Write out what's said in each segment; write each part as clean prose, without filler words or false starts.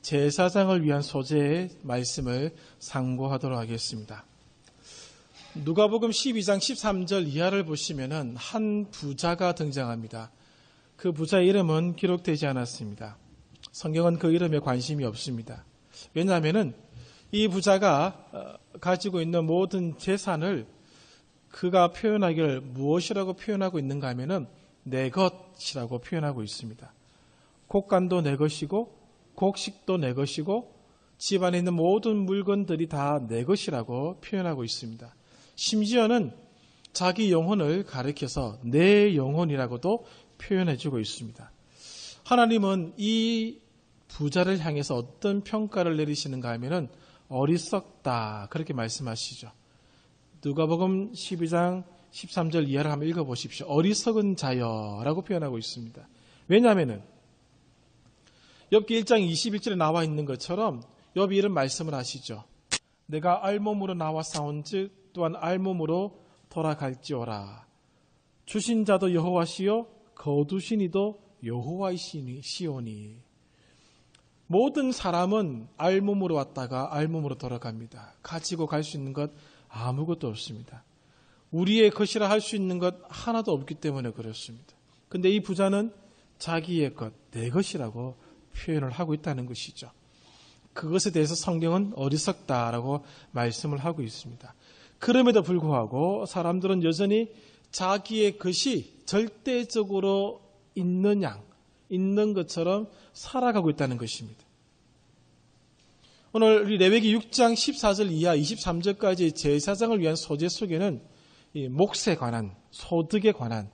제사장을 위한 소재의 말씀을 상고하도록 하겠습니다. 누가복음 12장 13절 이하를 보시면은 한 부자가 등장합니다. 그 부자의 이름은 기록되지 않았습니다. 성경은 그 이름에 관심이 없습니다. 왜냐하면은 이 부자가 가지고 있는 모든 재산을 그가 표현하기를 무엇이라고 표현하고 있는가 하면은 내 것이라고 표현하고 있습니다. 곡간도 내 것이고 곡식도 내 것이고 집안에 있는 모든 물건들이 다 내 것이라고 표현하고 있습니다. 심지어는 자기 영혼을 가리켜서 내 영혼이라고도 표현해주고 있습니다. 하나님은 이 부자를 향해서 어떤 평가를 내리시는가 하면은 어리석다 그렇게 말씀하시죠. 누가복음 12장 13절 이하를 한번 읽어보십시오. 어리석은 자여라고 표현하고 있습니다. 왜냐하면은 욥기 1장 21절에 나와 있는 것처럼 욥이 이런 말씀을 하시죠. 내가 알몸으로 나와 싸운즉 또한 알몸으로 돌아갈지어라. 주신 자도 여호와시요 거두신 이도 여호와이시오니. 모든 사람은 알몸으로 왔다가 알몸으로 돌아갑니다. 가지고 갈 수 있는 것 아무것도 없습니다. 우리의 것이라 할 수 있는 것 하나도 없기 때문에 그렇습니다. 근데 이 부자는 자기의 것, 내 것이라고 표현을 하고 있다는 것이죠. 그것에 대해서 성경은 어리석다라고 말씀을 하고 있습니다. 그럼에도 불구하고 사람들은 여전히 자기의 것이 절대적으로 있는 것처럼 살아가고 있다는 것입니다. 오늘 우리 레위기 6장 14절 이하 23절까지 제사장을 위한 소재 속에는 이 몫에 관한, 소득에 관한,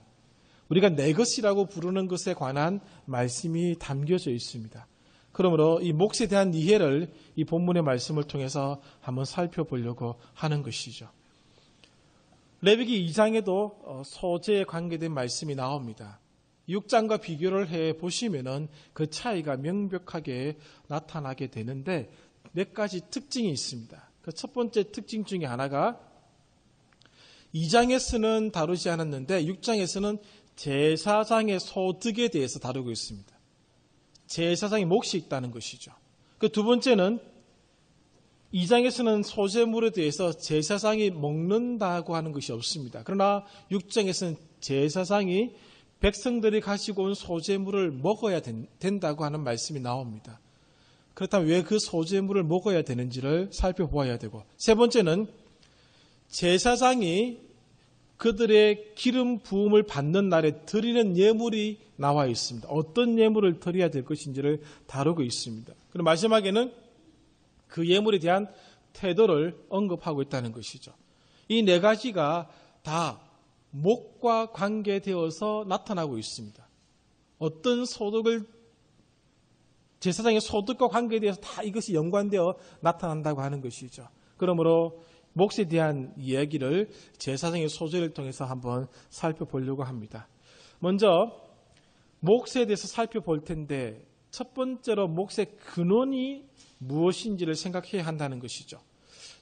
우리가 내 것이라고 부르는 것에 관한 말씀이 담겨져 있습니다. 그러므로 이 몫에 대한 이해를 이 본문의 말씀을 통해서 한번 살펴보려고 하는 것이죠. 레위기 2장에도 소재에 관계된 말씀이 나옵니다. 6장과 비교를 해 보시면은 그 차이가 명백하게 나타나게 되는데 몇 가지 특징이 있습니다. 그 첫 번째 특징 중에 하나가 2장에서는 다루지 않았는데 6장에서는 제사장의 소득에 대해서 다루고 있습니다. 제사장의 몫이 있다는 것이죠. 그 두 번째는 2장에서는 소재물에 대해서 제사장이 먹는다고 하는 것이 없습니다. 그러나 6장에서는 제사장이 백성들이 가지고 온 소재물을 먹어야 된다고 하는 말씀이 나옵니다. 그렇다면 왜 그 소재물을 먹어야 되는지를 살펴보아야 되고, 세 번째는 제사장이 그들의 기름 부음을 받는 날에 드리는 예물이 나와 있습니다. 어떤 예물을 드려야 될 것인지를 다루고 있습니다. 그리고 마지막에는 그 예물에 대한 태도를 언급하고 있다는 것이죠. 이 네 가지가 다 목과 관계되어서 나타나고 있습니다. 어떤 소득을 제사장의 소득과 관계되어서 다 이것이 연관되어 나타난다고 하는 것이죠. 그러므로 몫에 대한 이야기를 제사장의 소재를 통해서 한번 살펴보려고 합니다. 먼저 몫에 대해서 살펴볼 텐데 첫 번째로 몫의 근원이 무엇인지를 생각해야 한다는 것이죠.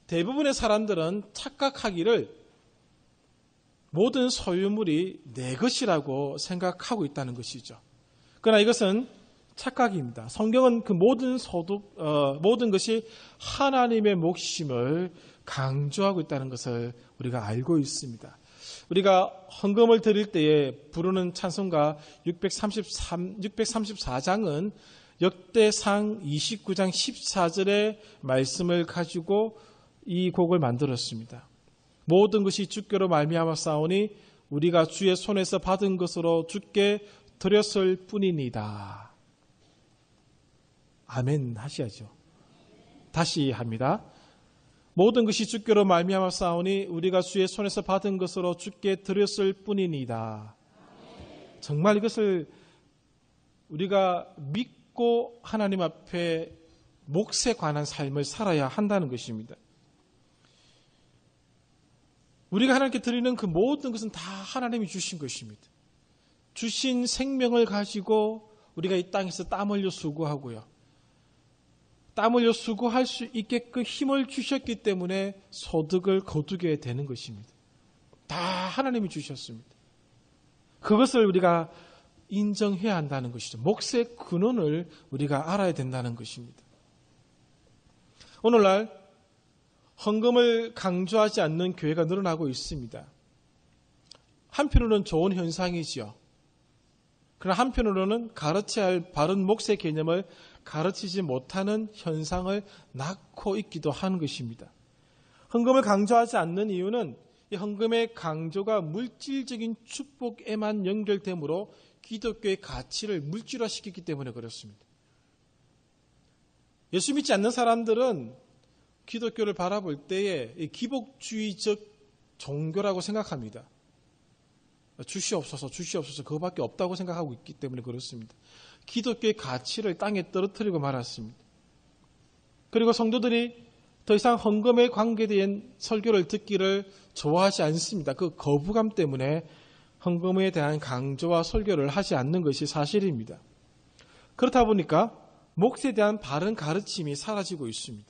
대부분의 사람들은 착각하기를 모든 소유물이 내 것이라고 생각하고 있다는 것이죠. 그러나 이것은 착각입니다. 성경은 그 모든 것이 하나님의 몫임을 강조하고 있다는 것을 우리가 알고 있습니다. 우리가 헌금을 드릴 때에 부르는 찬송가 634장은 역대상 29장 14절의 말씀을 가지고 이 곡을 만들었습니다. 모든 것이 주께로 말미암아 싸우니 우리가 주의 손에서 받은 것으로 주께 드렸을 뿐이니다. 아멘 하셔야죠. 다시 합니다. 모든 것이 주께로 말미암아 싸우니 우리가 주의 손에서 받은 것으로 주께 드렸을 뿐이니다. 정말 이것을 우리가 믿고 하나님 앞에 몫에 관한 삶을 살아야 한다는 것입니다. 우리가 하나님께 드리는 그 모든 것은 다 하나님이 주신 것입니다. 주신 생명을 가지고 우리가 이 땅에서 땀 흘려 수고하고요. 땀 흘려 수고할 수 있게끔 힘을 주셨기 때문에 소득을 거두게 되는 것입니다. 다 하나님이 주셨습니다. 그것을 우리가 인정해야 한다는 것이죠. 몫의 근원을 우리가 알아야 된다는 것입니다. 오늘날 헌금을 강조하지 않는 교회가 늘어나고 있습니다. 한편으로는 좋은 현상이지요. 그러나 한편으로는 가르쳐야 할 바른 몫의 개념을 가르치지 못하는 현상을 낳고 있기도 하는 것입니다. 헌금을 강조하지 않는 이유는 이 헌금의 강조가 물질적인 축복에만 연결되므로 기독교의 가치를 물질화시키기 때문에 그렇습니다. 예수 믿지 않는 사람들은 기독교를 바라볼 때에 기복주의적 종교라고 생각합니다. 주시옵소서 그거밖에 없다고 생각하고 있기 때문에 그렇습니다. 기독교의 가치를 땅에 떨어뜨리고 말았습니다. 그리고 성도들이 더 이상 헌금에 관계된 설교를 듣기를 좋아하지 않습니다. 그 거부감 때문에 헌금에 대한 강조와 설교를 하지 않는 것이 사실입니다. 그렇다 보니까 몫에 대한 바른 가르침이 사라지고 있습니다.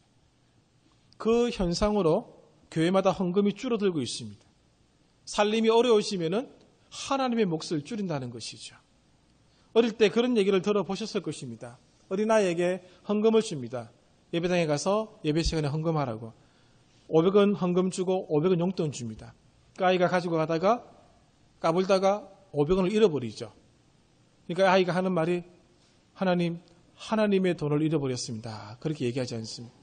그 현상으로 교회마다 헌금이 줄어들고 있습니다. 살림이 어려우시면은 하나님의 몫을 줄인다는 것이죠. 어릴 때 그런 얘기를 들어보셨을 것입니다. 어린아이에게 헌금을 줍니다. 예배당에 가서 예배 시간에 헌금하라고. 500원 헌금 주고 500원 용돈 줍니다. 그 아이가 가지고 가다가 까불다가 500원을 잃어버리죠. 그러니까 아이가 하는 말이 하나님의 돈을 잃어버렸습니다. 그렇게 얘기하지 않습니다.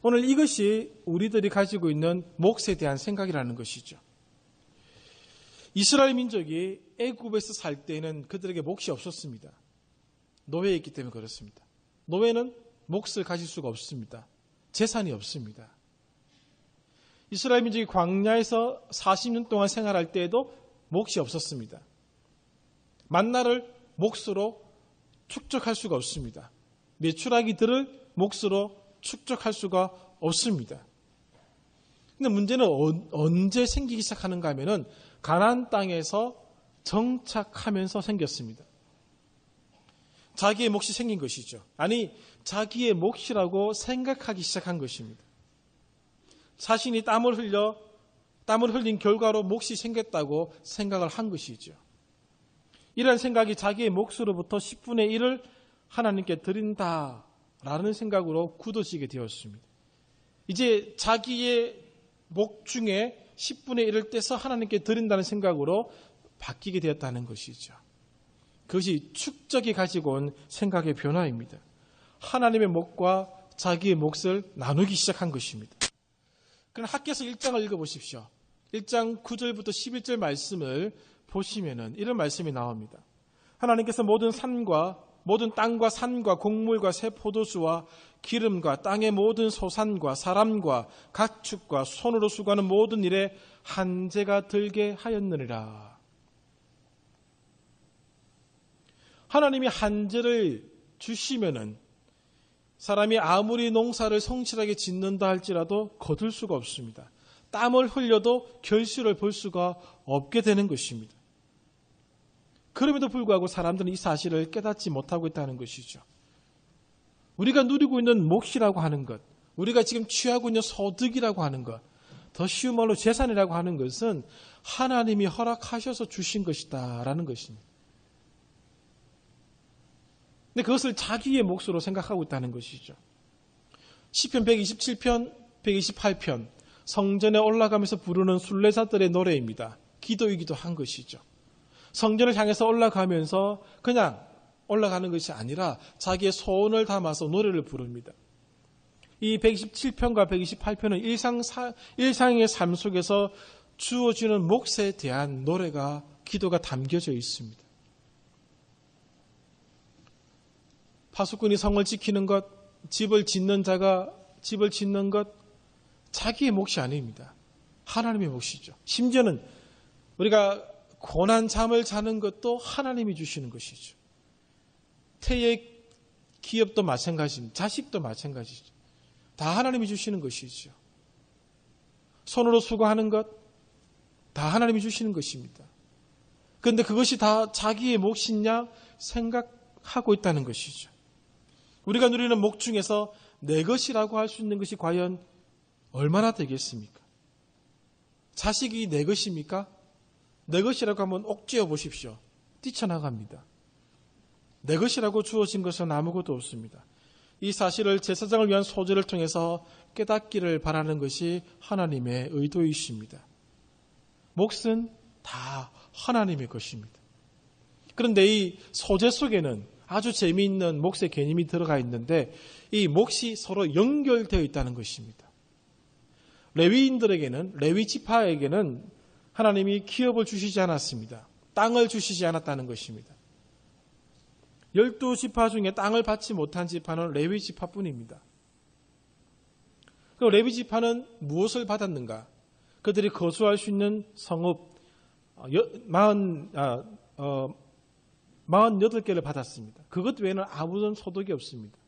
오늘 이것이 우리들이 가지고 있는 몫에 대한 생각이라는 것이죠. 이스라엘 민족이 애굽에서 살 때에는 그들에게 몫이 없었습니다. 노예에 있기 때문에 그렇습니다. 노예는 몫을 가질 수가 없습니다. 재산이 없습니다. 이스라엘 민족이 광야에서 40년 동안 생활할 때에도 몫이 없었습니다. 만나를 몫으로 축적할 수가 없습니다. 메추라기들을 몫으로 축적할 수가 없습니다. 근데 문제는 언제 생기기 시작하는가 하면은 가나안 땅에서 정착하면서 생겼습니다. 자기의 몫이 생긴 것이죠. 아니, 자기의 몫이라고 생각하기 시작한 것입니다. 자신이 땀을 흘린 결과로 몫이 생겼다고 생각을 한 것이죠. 이런 생각이 자기의 몫으로부터 10분의 1을 하나님께 드린다라는 생각으로 굳어지게 되었습니다. 이제 자기의 몫 중에 10분의 1을 떼서 하나님께 드린다는 생각으로 바뀌게 되었다는 것이죠. 그것이 축적이 가지고 온 생각의 변화입니다. 하나님의 몫과 자기의 몫을 나누기 시작한 것입니다. 그럼 학개서 1장을 읽어보십시오. 1장 9절부터 11절 말씀을 보시면은 이런 말씀이 나옵니다. 하나님께서 모든 땅과 산과 곡물과 새 포도주와 기름과 땅의 모든 소산과 사람과 가축과 손으로 수고하는 모든 일에 한재가 들게 하였느니라. 하나님이 한재를 주시면은 사람이 아무리 농사를 성실하게 짓는다 할지라도 거둘 수가 없습니다. 땀을 흘려도 결실을 볼 수가 없게 되는 것입니다. 그럼에도 불구하고 사람들은 이 사실을 깨닫지 못하고 있다는 것이죠. 우리가 누리고 있는 몫이라고 하는 것, 우리가 지금 취하고 있는 소득이라고 하는 것, 더 쉬운 말로 재산이라고 하는 것은 하나님이 허락하셔서 주신 것이다라는 것입니다. 근데 그것을 자기의 몫으로 생각하고 있다는 것이죠. 시편 127편, 128편, 성전에 올라가면서 부르는 순례자들의 노래입니다. 기도이기도 한 것이죠. 성전을 향해서 올라가면서 그냥 올라가는 것이 아니라 자기의 소원을 담아서 노래를 부릅니다. 이 127편과 128편은 일상의 삶 속에서 주어지는 몫에 대한 노래가, 기도가 담겨져 있습니다. 파수꾼이 성을 지키는 것, 집을 짓는 자가 집을 짓는 것, 자기의 몫이 아닙니다. 하나님의 몫이죠. 심지어는 우리가 고난 잠을 자는 것도 하나님이 주시는 것이죠. 태의 기업도 마찬가지입니다. 자식도 마찬가지죠. 다 하나님이 주시는 것이죠. 손으로 수고하는 것, 다 하나님이 주시는 것입니다. 그런데 그것이 다 자기의 몫이냐 생각하고 있다는 것이죠. 우리가 누리는 몫 중에서 내 것이라고 할 수 있는 것이 과연 얼마나 되겠습니까? 자식이 내 것입니까? 내 것이라고 한번 옥죄어 보십시오. 뛰쳐나갑니다. 내 것이라고 주어진 것은 아무것도 없습니다. 이 사실을 제사장을 위한 소제를 통해서 깨닫기를 바라는 것이 하나님의 의도이십니다. 몫은 다 하나님의 것입니다. 그런데 이 소제 속에는 아주 재미있는 몫의 개념이 들어가 있는데 이 몫이 서로 연결되어 있다는 것입니다. 레위인들에게는, 레위 지파에게는 하나님이 기업을 주시지 않았습니다. 땅을 주시지 않았다는 것입니다. 12지파 중에 땅을 받지 못한 지파는 레위 지파뿐입니다. 그럼 레위 지파는 무엇을 받았는가? 그들이 거주할 수 있는 성읍 48개를 받았습니다. 그것 외에는 아무런 소득이 없습니다.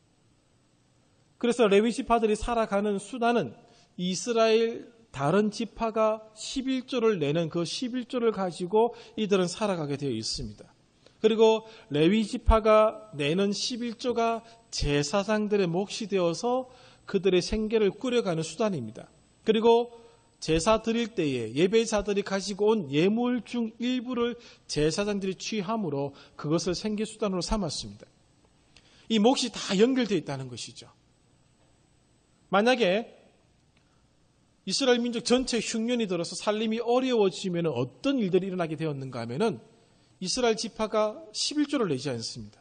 그래서 레위 지파들이 살아가는 수단은 이스라엘 다른 지파가 11조를 내는 그 11조를 가지고 이들은 살아가게 되어 있습니다. 그리고 레위 지파가 내는 11조가 제사장들의 몫이 되어서 그들의 생계를 꾸려가는 수단입니다. 그리고 제사 드릴 때에 예배자들이 가지고 온 예물 중 일부를 제사장들이 취함으로 그것을 생계 수단으로 삼았습니다. 이 몫이 다 연결되어 있다는 것이죠. 만약에 이스라엘 민족 전체 흉년이 들어서 살림이 어려워지면 어떤 일들이 일어나게 되었는가 하면은 이스라엘 지파가 11조를 내지 않습니다.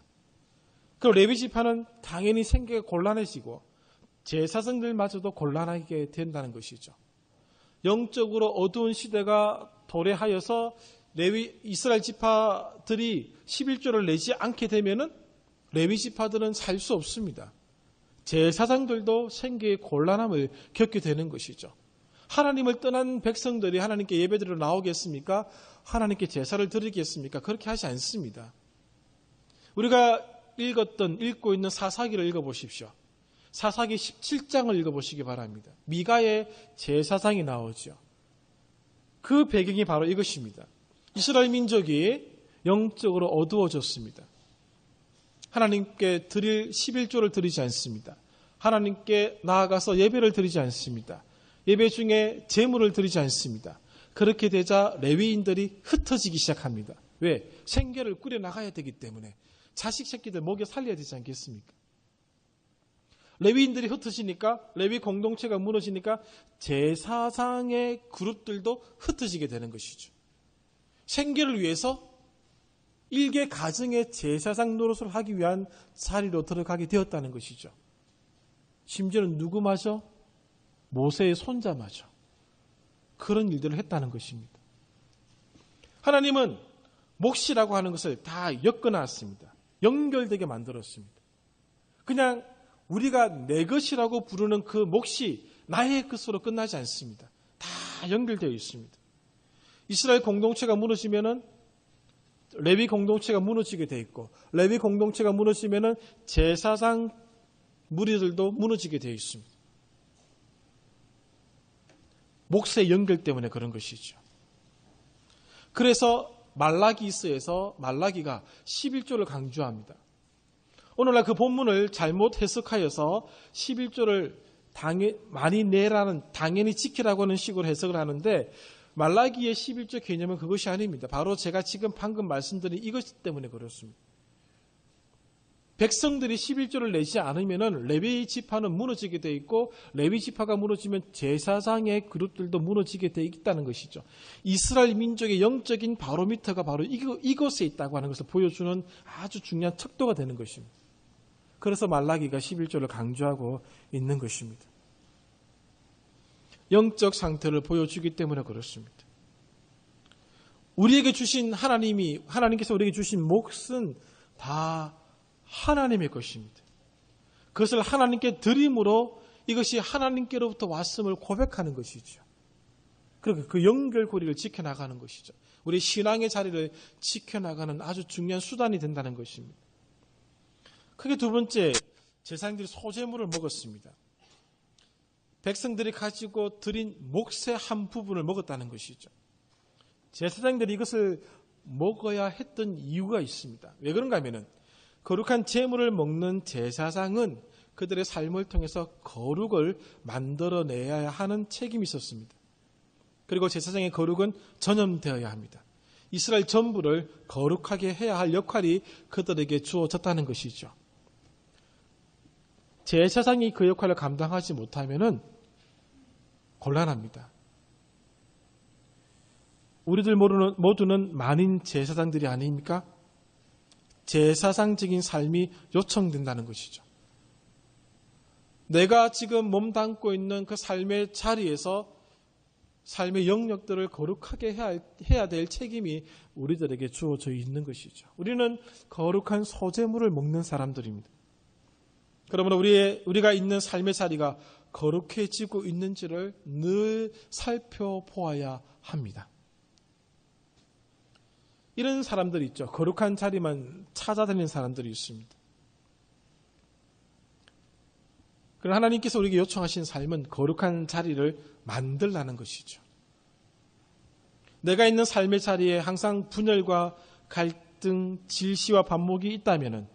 그럼 레위 지파는 당연히 생계가 곤란해지고 제사장들마저도 곤란하게 된다는 것이죠. 영적으로 어두운 시대가 도래하여서 이스라엘 지파들이 11조를 내지 않게 되면은 레위 지파들은 살 수 없습니다. 제사장들도 생계의 곤란함을 겪게 되는 것이죠. 하나님을 떠난 백성들이 하나님께 예배드리러 나오겠습니까? 하나님께 제사를 드리겠습니까? 그렇게 하지 않습니다. 우리가 읽고 있는 사사기를 읽어보십시오. 사사기 17장을 읽어보시기 바랍니다. 미가의 제사장이 나오죠. 그 배경이 바로 이것입니다. 이스라엘 민족이 영적으로 어두워졌습니다. 하나님께 드릴 11조를 드리지 않습니다. 하나님께 나아가서 예배를 드리지 않습니다. 예배 중에 제물을 드리지 않습니다. 그렇게 되자 레위인들이 흩어지기 시작합니다. 왜? 생계를 꾸려나가야 되기 때문에. 자식 새끼들 먹여 살려야 되지 않겠습니까? 레위인들이 흩어지니까, 레위 공동체가 무너지니까 제사장의 그룹들도 흩어지게 되는 것이죠. 생계를 위해서 일개 가정의 제사장 노릇을 하기 위한 자리로 들어가게 되었다는 것이죠. 심지어는 누구마저? 모세의 손자마저 그런 일들을 했다는 것입니다. 하나님은 몫이라고 하는 것을 다 엮어놨습니다. 연결되게 만들었습니다. 그냥 우리가 내 것이라고 부르는 그 몫이 나의 것으로 끝나지 않습니다. 다 연결되어 있습니다. 이스라엘 공동체가 무너지면은 레위 공동체가 무너지게 돼 있고, 레위 공동체가 무너지면은 제사장 무리들도 무너지게 되어 있습니다. 몫의 연결 때문에 그런 것이죠. 그래서 말라기서에서 말라기가 11조를 강조합니다. 오늘날 그 본문을 잘못 해석하여서 11조를 많이 내라는, 당연히 지키라고 하는 식으로 해석을 하는데, 말라기의 11조 개념은 그것이 아닙니다. 바로 제가 지금 방금 말씀드린 이것 때문에 그렇습니다. 백성들이 11조를 내지 않으면 레위 지파는 무너지게 돼 있고, 레위 지파가 무너지면 제사장의 그룹들도 무너지게 돼 있다는 것이죠. 이스라엘 민족의 영적인 바로미터가 바로 이것에 있다고 하는 것을 보여주는 아주 중요한 척도가 되는 것입니다. 그래서 말라기가 11조를 강조하고 있는 것입니다. 영적 상태를 보여주기 때문에 그렇습니다. 우리에게 주신 하나님께서 우리에게 주신 몫은 다 하나님의 것입니다. 그것을 하나님께 드림으로 이것이 하나님께로부터 왔음을 고백하는 것이죠. 그리고 그 연결고리를 지켜나가는 것이죠. 우리 신앙의 자리를 지켜나가는 아주 중요한 수단이 된다는 것입니다. 크게 두 번째, 제사장들이 소제물을 먹었습니다. 백성들이 가지고 드린 몫의 한 부분을 먹었다는 것이죠. 제사장들이 이것을 먹어야 했던 이유가 있습니다. 왜 그런가 하면은 거룩한 제물을 먹는 제사장은 그들의 삶을 통해서 거룩을 만들어내야 하는 책임이 있었습니다. 그리고 제사장의 거룩은 전염되어야 합니다. 이스라엘 전부를 거룩하게 해야 할 역할이 그들에게 주어졌다는 것이죠. 제사장이 그 역할을 감당하지 못하면은 곤란합니다. 우리들 모두는 만인 제사장들이 아닙니까? 제사장적인 삶이 요청된다는 것이죠. 내가 지금 몸담고 있는 그 삶의 자리에서 삶의 영역들을 거룩하게 해야 될 책임이 우리들에게 주어져 있는 것이죠. 우리는 거룩한 소재물을 먹는 사람들입니다. 그러므로 우리가 있는 삶의 자리가 거룩해지고 있는지를 늘 살펴보아야 합니다. 이런 사람들이 있죠. 거룩한 자리만 찾아다니는 사람들이 있습니다. 그러나 하나님께서 우리에게 요청하신 삶은 거룩한 자리를 만들라는 것이죠. 내가 있는 삶의 자리에 항상 분열과 갈등, 질시와 반목이 있다면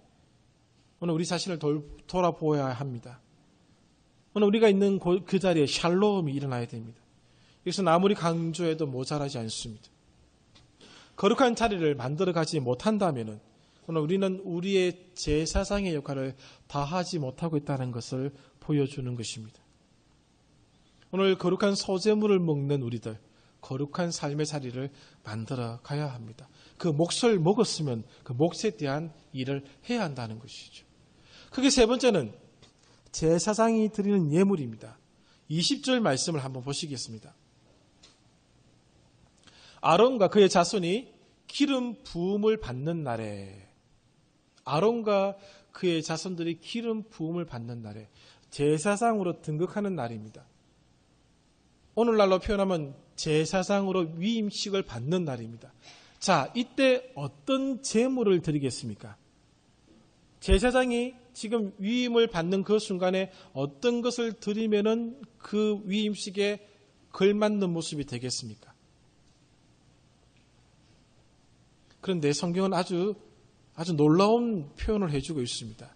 오늘 우리 자신을 돌아보아야 합니다. 오늘 우리가 있는 그 자리에 샬롬이 일어나야 됩니다. 이것은 아무리 강조해도 모자라지 않습니다. 거룩한 자리를 만들어가지 못한다면 오늘 우리는 우리의 제사장의 역할을 다하지 못하고 있다는 것을 보여주는 것입니다. 오늘 거룩한 소재물을 먹는 우리들, 거룩한 삶의 자리를 만들어 가야 합니다. 그 몫을 먹었으면 그 몫에 대한 일을 해야 한다는 것이죠. 크게 세 번째는 제사장이 드리는 예물입니다. 20절 말씀을 한번 보시겠습니다. 아론과 그의 자손이 기름 부음을 받는 날에, 아론과 그의 자손들이 기름 부음을 받는 날에 제사장으로 등극하는 날입니다. 오늘날로 표현하면 제사장으로 위임식을 받는 날입니다. 자, 이때 어떤 제물을 드리겠습니까? 제사장이 지금 위임을 받는 그 순간에 어떤 것을 드리면은 그 위임식에 걸맞는 모습이 되겠습니까? 그런데 성경은 아주 놀라운 표현을 해주고 있습니다.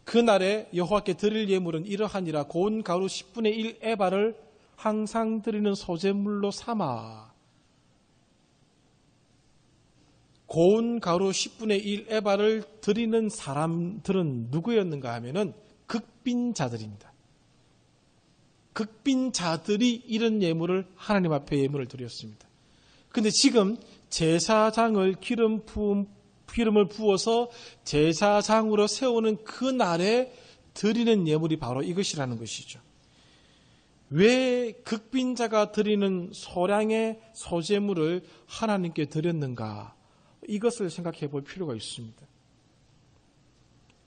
그날에 여호와께 드릴 예물은 이러하니라. 고운 가루 10분의 1 에바를 항상 드리는 소재물로 삼아. 고운 가루 10분의 1 에바를 드리는 사람들은 누구였는가 하면은 극빈자들입니다. 극빈자들이 이런 예물을 하나님 앞에 예물을 드렸습니다. 그런데 지금 제사장을 기름을 부어서 제사장으로 세우는 그 날에 드리는 예물이 바로 이것이라는 것이죠. 왜 극빈자가 드리는 소량의 소재물을 하나님께 드렸는가? 이것을 생각해 볼 필요가 있습니다.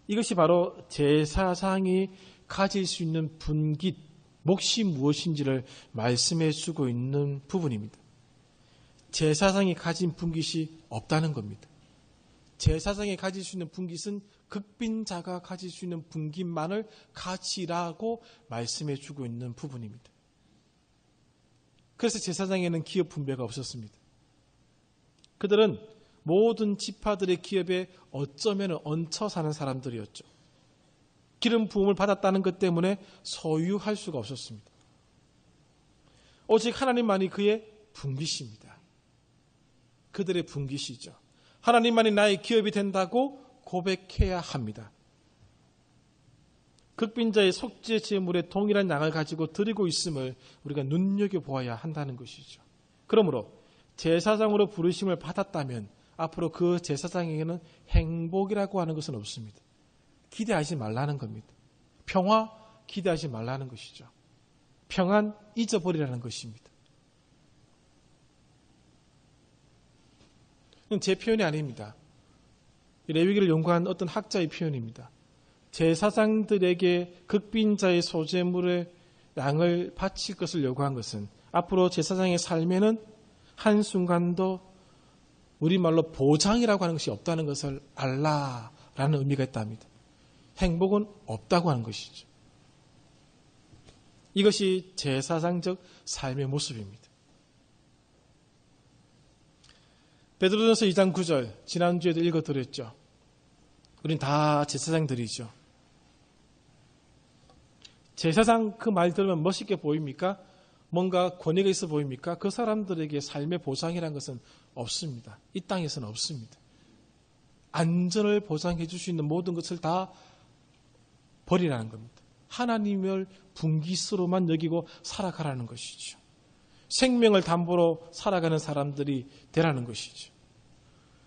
이것이 바로 제사장이 가질 수 있는 분깃, 몫이 무엇인지를 말씀해 주고 있는 부분입니다. 제사장이 가진 분깃이 없다는 겁니다. 제사장이 가질 수 있는 분깃은 극빈자가 가질 수 있는 분깃만을 가지라고 말씀해 주고 있는 부분입니다. 그래서 제사장에는 기업 분배가 없었습니다. 그들은 모든 지파들의 기업에 어쩌면 얹혀 사는 사람들이었죠. 기름 부음을 받았다는 것 때문에 소유할 수가 없었습니다. 오직 하나님만이 그의 분깃입니다. 그들의 분깃이죠. 하나님만이 나의 기업이 된다고 고백해야 합니다. 극빈자의 속죄 제물의 동일한 양을 가지고 드리고 있음을 우리가 눈여겨보아야 한다는 것이죠. 그러므로 제사장으로 부르심을 받았다면 앞으로 그 제사장에게는 행복이라고 하는 것은 없습니다. 기대하지 말라는 겁니다. 평화 기대하지 말라는 것이죠. 평안 잊어버리라는 것입니다. 제 표현이 아닙니다. 레위기를 연구한 어떤 학자의 표현입니다. 제사장들에게 극빈자의 소재물의 양을 바칠 것을 요구한 것은 앞으로 제사장의 삶에는 한순간도 우리말로 보장이라고 하는 것이 없다는 것을 알라라는 의미가 있답니다. 행복은 없다고 하는 것이죠. 이것이 제사장적 삶의 모습입니다. 베드로전서 2장 9절 지난주에도 읽어드렸죠. 우린 다 제사장들이죠. 제사장 그 말 들으면 멋있게 보입니까? 뭔가 권위가 있어 보입니까? 그 사람들에게 삶의 보장이라는 것은 없습니다. 이 땅에서는 없습니다. 안전을 보장해 줄 수 있는 모든 것을 다 버리라는 겁니다. 하나님을 분기수로만 여기고 살아가라는 것이죠. 생명을 담보로 살아가는 사람들이 되라는 것이죠.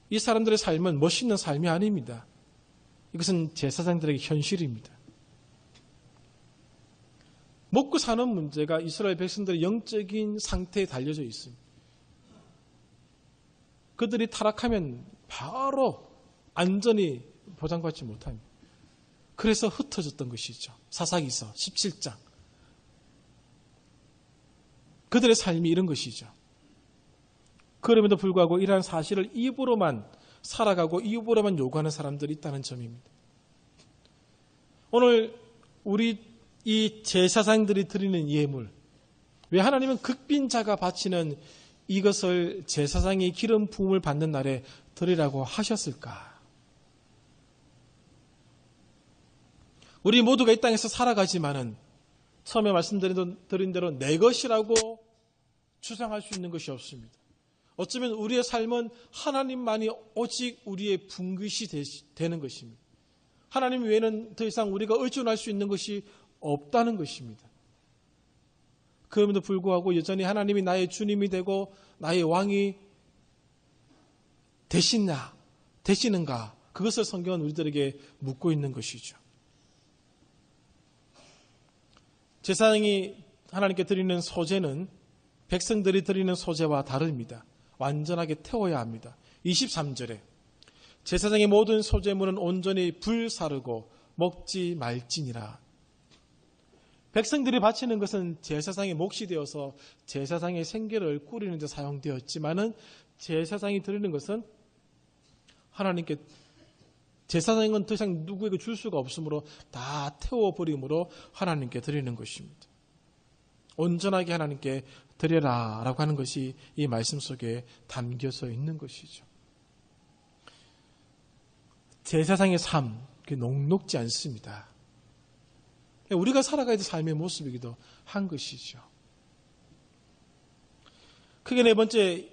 이 사람들의 삶은 멋있는 삶이 아닙니다. 이것은 제사장들에게 현실입니다. 먹고 사는 문제가 이스라엘 백성들의 영적인 상태에 달려져 있습니다. 그들이 타락하면 바로 안전히 보장받지 못합니다. 그래서 흩어졌던 것이죠. 사사기서 17장. 그들의 삶이 이런 것이죠. 그럼에도 불구하고 이러한 사실을 입으로만 살아가고 입으로만 요구하는 사람들이 있다는 점입니다. 오늘 우리 이 제사장들이 드리는 예물, 왜 하나님은 극빈자가 바치는 이것을 제사장이 기름 부음을 받는 날에 드리라고 하셨을까? 우리 모두가 이 땅에서 살아가지만은 처음에 말씀드린 대로 내 것이라고 주장할 수 있는 것이 없습니다. 어쩌면 우리의 삶은 하나님만이 오직 우리의 분깃이 되는 것입니다. 하나님 외에는 더 이상 우리가 의존할 수 있는 것이 없다는 것입니다. 그럼에도 불구하고 여전히 하나님이 나의 주님이 되고 나의 왕이 되시는가? 그것을 성경은 우리들에게 묻고 있는 것이죠. 제사장이 하나님께 드리는 소제는 백성들이 드리는 소제와 다릅니다. 완전하게 태워야 합니다. 23절에 제사장의 모든 소제물은 온전히 불사르고 먹지 말지니라. 백성들이 바치는 것은 제사장의 몫이 되어서 제사장의 생계를 꾸리는 데 사용되었지만은 제사장이 드리는 것은 하나님께 제사장은 더 이상 누구에게 줄 수가 없으므로 다 태워버림으로 하나님께 드리는 것입니다. 온전하게 하나님께 드려라 라고 하는 것이 이 말씀 속에 담겨져 있는 것이죠. 제사장의 삶, 그게 녹록지 않습니다. 우리가 살아가야 될 삶의 모습이기도 한 것이죠. 크게 네 번째,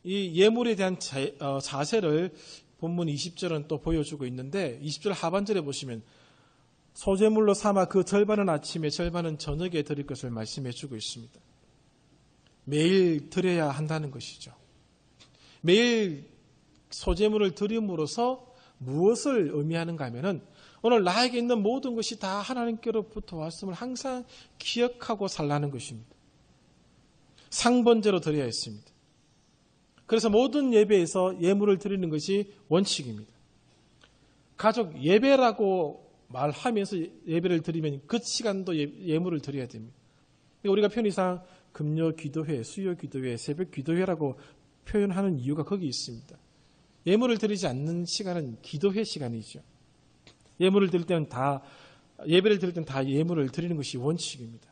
이 예물에 대한 자세를 본문 20절은 또 보여주고 있는데 20절 하반절에 보시면 소제물로 삼아 그 절반은 아침에 절반은 저녁에 드릴 것을 말씀해 주고 있습니다. 매일 드려야 한다는 것이죠. 매일 소제물을 드림으로써 무엇을 의미하는가 하면은 오늘 나에게 있는 모든 것이 다 하나님께로부터 왔음을 항상 기억하고 살라는 것입니다. 상번제로 드려야 했습니다. 그래서 모든 예배에서 예물을 드리는 것이 원칙입니다. 가족 예배라고 말하면서 예배를 드리면 그 시간도 예물을 드려야 됩니다. 우리가 편의상 금요 기도회, 수요 기도회, 새벽 기도회라고 표현하는 이유가 거기 있습니다. 예물을 드리지 않는 시간은 기도회 시간이죠. 예물을 드릴 때는 예배를 드릴 때는 다 예물을 드리는 것이 원칙입니다.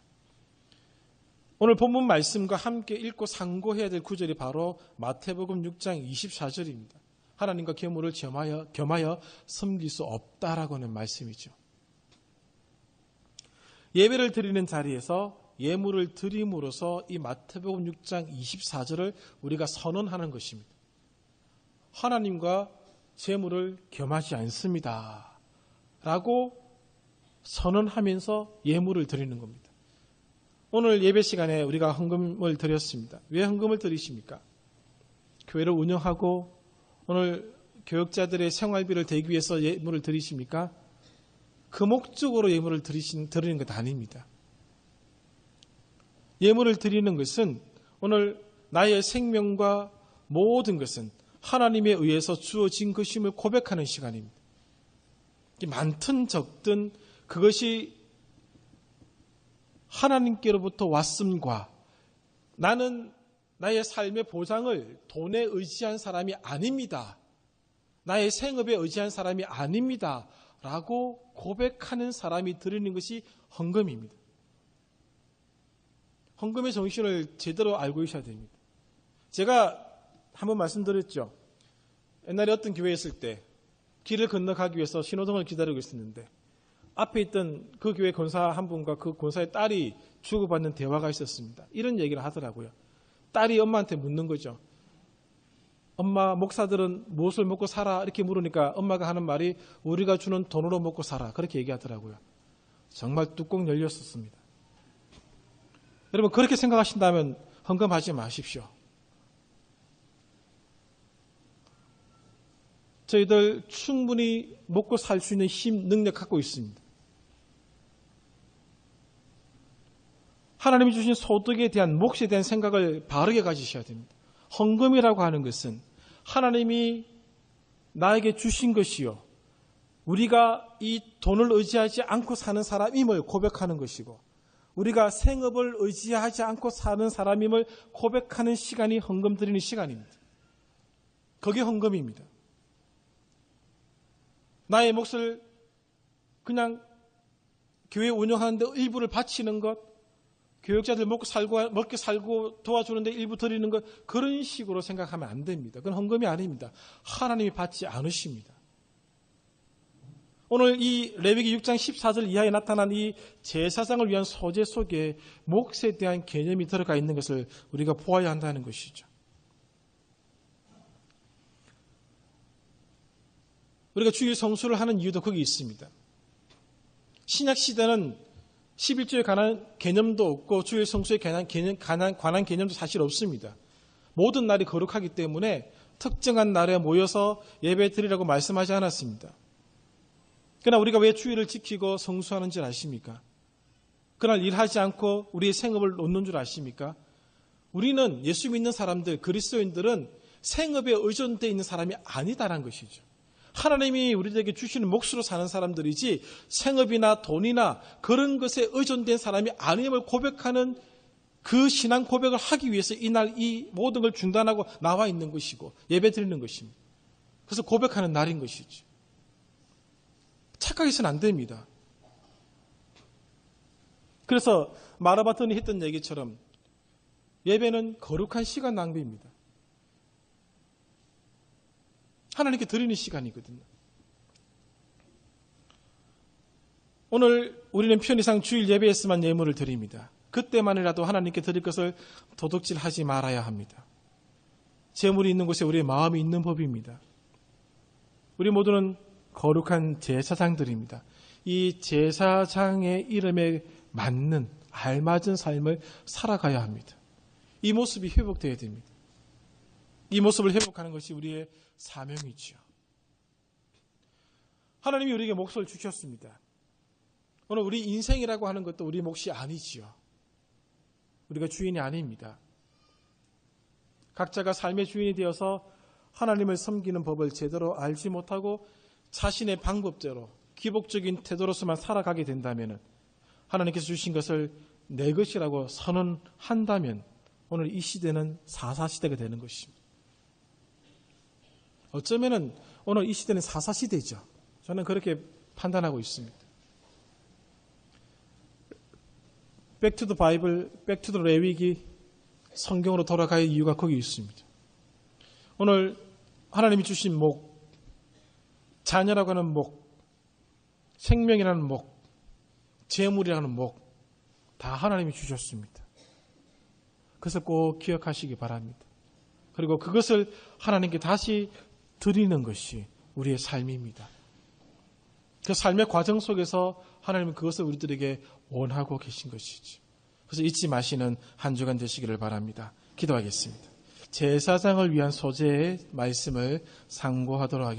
오늘 본문 말씀과 함께 읽고 상고해야 될 구절이 바로 마태복음 6장 24절입니다. 하나님과 겸을 겸하여 섬길 수 없다라고 하는 말씀이죠. 예배를 드리는 자리에서 예물을 드림으로써 이 마태복음 6장 24절을 우리가 선언하는 것입니다. 하나님과 재물을 겸하지 않습니다. 라고 선언하면서 예물을 드리는 겁니다. 오늘 예배 시간에 우리가 헌금을 드렸습니다. 왜 헌금을 드리십니까? 교회를 운영하고 오늘 교역자들의 생활비를 대기 위해서 예물을 드리십니까? 그 목적으로 예물을 드리는 것 아닙니다. 예물을 드리는 것은 오늘 나의 생명과 모든 것은 하나님에 의해서 주어진 것임을 고백하는 시간입니다. 많든 적든 그것이 하나님께로부터 왔음과 나는 나의 삶의 보장을 돈에 의지한 사람이 아닙니다. 나의 생업에 의지한 사람이 아닙니다. 라고 고백하는 사람이 드리는 것이 헌금입니다. 헌금의 정신을 제대로 알고 있어야 됩니다. 제가 한번 말씀드렸죠. 옛날에 어떤 교회에 있을 때 길을 건너가기 위해서 신호등을 기다리고 있었는데 앞에 있던 그 교회 권사 한 분과 그 권사의 딸이 주고받는 대화가 있었습니다. 이런 얘기를 하더라고요. 딸이 엄마한테 묻는 거죠. 엄마, 목사들은 무엇을 먹고 살아? 이렇게 물으니까 엄마가 하는 말이 우리가 주는 돈으로 먹고 살아. 그렇게 얘기하더라고요. 정말 뚜껑 열렸었습니다. 여러분 그렇게 생각하신다면 헌금하지 마십시오. 저희들 충분히 먹고 살 수 있는 힘, 능력 갖고 있습니다. 하나님이 주신 소득에 대한 몫에 대한 생각을 바르게 가지셔야 됩니다. 헌금이라고 하는 것은 하나님이 나에게 주신 것이요. 우리가 이 돈을 의지하지 않고 사는 사람임을 고백하는 것이고 우리가 생업을 의지하지 않고 사는 사람임을 고백하는 시간이 헌금 드리는 시간입니다. 그게 헌금입니다. 나의 몫을 그냥 교회 운영하는데 일부를 바치는 것, 교육자들 먹게 살고 도와주는데 일부 드리는 것, 그런 식으로 생각하면 안 됩니다. 그건 헌금이 아닙니다. 하나님이 받지 않으십니다. 오늘 이 레위기 6장 14절 이하에 나타난 이 제사장을 위한 소재 속에 몫에 대한 개념이 들어가 있는 것을 우리가 보아야 한다는 것이죠. 우리가 주일 성수를 하는 이유도 거기 있습니다. 신약 시대는 11조에 관한 개념도 없고 주일 성수에 관한 개념도 사실 없습니다. 모든 날이 거룩하기 때문에 특정한 날에 모여서 예배 드리라고 말씀하지 않았습니다. 그러나 우리가 왜 주일을 지키고 성수하는 줄 아십니까? 그날 일하지 않고 우리의 생업을 놓는 줄 아십니까? 우리는 예수 믿는 사람들, 그리스도인들은 생업에 의존되어 있는 사람이 아니다라는 것이죠. 하나님이 우리에게 주시는 몫으로 사는 사람들이지 생업이나 돈이나 그런 것에 의존된 사람이 아님을 고백하는 그 신앙 고백을 하기 위해서 이날 이 모든 걸 중단하고 나와 있는 것이고 예배 드리는 것입니다. 그래서 고백하는 날인 것이죠. 착각해서는 안 됩니다. 그래서 마라바톤이 했던 얘기처럼 예배는 거룩한 시간 낭비입니다. 하나님께 드리는 시간이거든요. 오늘 우리는 편의상 주일 예배에서만 예물을 드립니다. 그때만이라도 하나님께 드릴 것을 도둑질하지 말아야 합니다. 재물이 있는 곳에 우리의 마음이 있는 법입니다. 우리 모두는 거룩한 제사장들입니다. 이 제사장의 이름에 맞는 알맞은 삶을 살아가야 합니다. 이 모습이 회복되어야 됩니다. 이 모습을 회복하는 것이 우리의 사명이죠. 하나님이 우리에게 몫을 주셨습니다. 오늘 우리 인생이라고 하는 것도 우리 몫이 아니지요. 우리가 주인이 아닙니다. 각자가 삶의 주인이 되어서 하나님을 섬기는 법을 제대로 알지 못하고 자신의 방법대로 기복적인 태도로서만 살아가게 된다면 하나님께서 주신 것을 내 것이라고 선언한다면 오늘 이 시대는 사사시대가 되는 것입니다. 어쩌면은 오늘 이 시대는 사사시대죠. 저는 그렇게 판단하고 있습니다. Back to the Bible, Back to the 레위기 성경으로 돌아갈 이유가 거기 있습니다. 오늘 하나님이 주신 목, 자녀라고 하는 목, 생명이라는 목, 재물이라는 목, 다 하나님이 주셨습니다. 그것을 꼭 기억하시기 바랍니다. 그리고 그것을 하나님께 다시 드리는 것이 우리의 삶입니다. 그 삶의 과정 속에서 하나님은 그것을 우리들에게 원하고 계신 것이지. 그래서 잊지 마시는 한 주간 되시기를 바랍니다. 기도하겠습니다. 제사장을 위한 소재의 말씀을 상고하도록 하겠습니다.